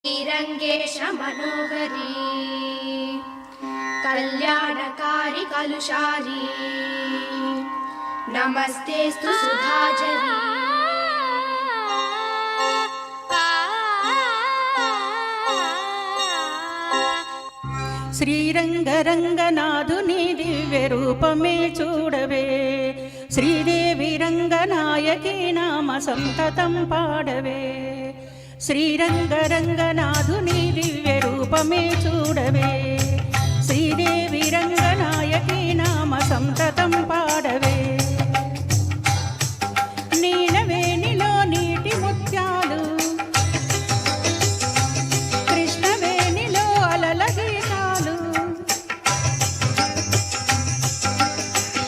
శ్రీరంగేశ మనోహరి కళ్యాణకారి కలుషారి నమస్తేస్తు సుధాజరి. శ్రీరంగరంగనాథుని దివ్య రూపమే చూడవే, శ్రీదేవి రంగనాయకి నామ సంతతం పాడవే. శ్రీరంగరంగనాథుని దివ్య రూపమే చూడవే, శ్రీదేవి రంగనాయకి నామ సంతతం పాడవే. నీలవేణిలో నీటి ముత్యాలు, కృష్ణవేణిలో అలల గీతాలు,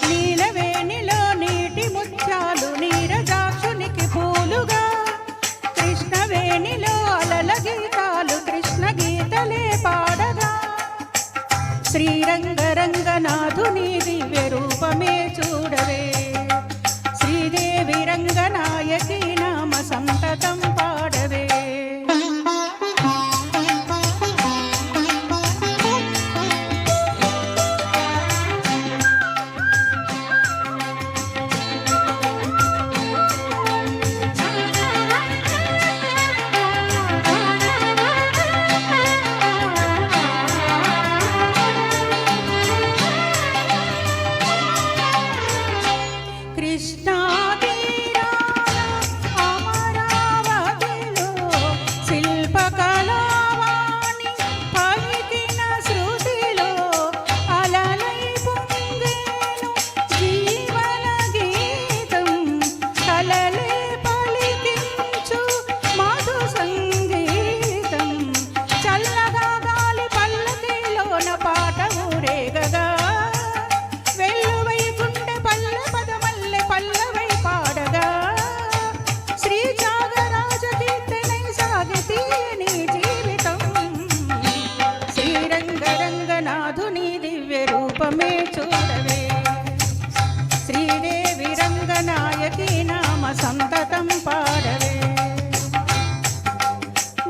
నీలవేణిలో నీటి ముత్యాలు నీరజాక్షునికి పూలుగా, కృష్ణవేణిలో అలల గీతాలు కృష్ణ గీతలే పాడగా. శ్రీరంగరంగనాథుని దివ్య రూపమే చూడవే, శ్రీదేవి రంగనాయకి నామ సంతతం పాడవే. కృష్ణా తీరాన అమరావతిలో శిల్పకళావాణి పలికిన శృతిలో అలలై పొంగేను జీవన గీతం, కలలే పలికించు మధు సంగీతం. చల్లగా గాలి పల్లకిలోన పాట ఊరేగగా, వెల్లువై గుండె పల్లె పదమల్లె పల్లవై పాడగా. శ్రీ త్యాగరాజ కీర్తనై సాగితే నీ జీవితం. శ్రీరంగరంగనాథుని దివ్య రూపమే చూడవే, శ్రీదేవి రంగనాయకి నామ సంతతం పాడవే.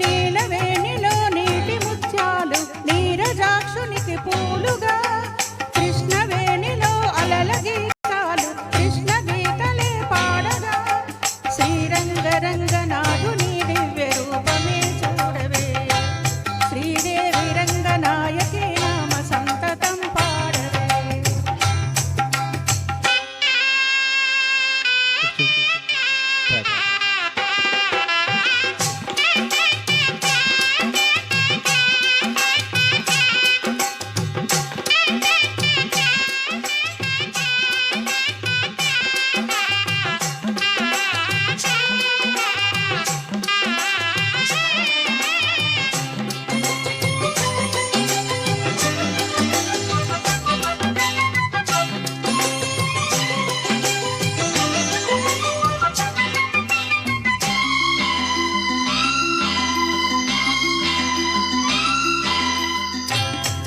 నీలవేణిలో నీటి ముత్యాలు నీరజాక్షునికి పూలుగా, కృష్ణవేణిలో అలల గీతాలు కృష్ణ గీతలే పాడగా. శ్రీరంగరంగనాథుని దివ్య రూపమే చూడవే, శ్రీదేవి రంగనాయకి నామ సంతతం పాడవే.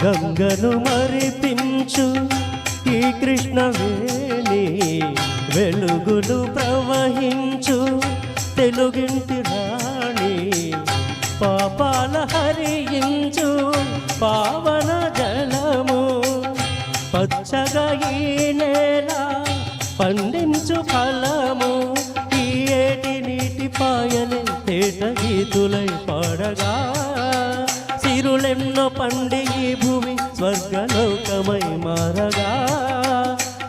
గంగను మరిపించు ఈ కృష్ణవేణి, వెలుగులు ప్రవహించు తెలుగింటి రాణి, పాపాల హరించు పావన జలము, పచ్చగా ఈ నేల పండించు ఫలము. ఈ ఏటి నీటి పాయలే తేట గీతులై పాడగా, సిరులెన్నో పండి ఈ భూమి స్వర్గలోకమై మారగా.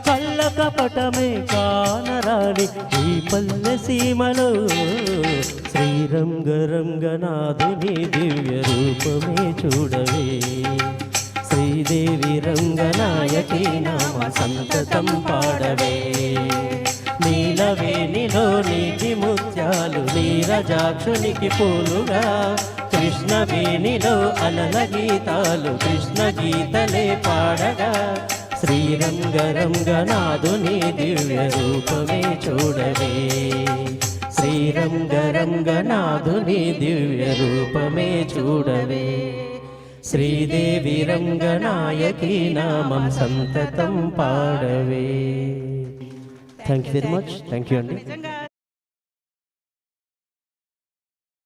కళ్ళ కపటమే కానరాని ఈ పల్లె సీమలో, శ్రీరంగరంగనాథుని దివ్య రూపమే చూడవే, శ్రీదేవి రంగనాయకి నామ సంతతం పాడవే. నీలవేణిలో నీటి ముత్యాలు నీరజాక్షునికి పూలుగా, కృష్ణవేణిలో అలల గీతాలు కృష్ణ గీతలే పాడగా. శ్రీరంగరంగనాథుని దివ్య రూపమే చూడవే, శ్రీరంగరంగనాథుని దివ్య రూపమే చూడవే, శ్రీదేవి రంగనాయకి నామం సంతతం పాడవే. Thank you very much. Thank you అండి.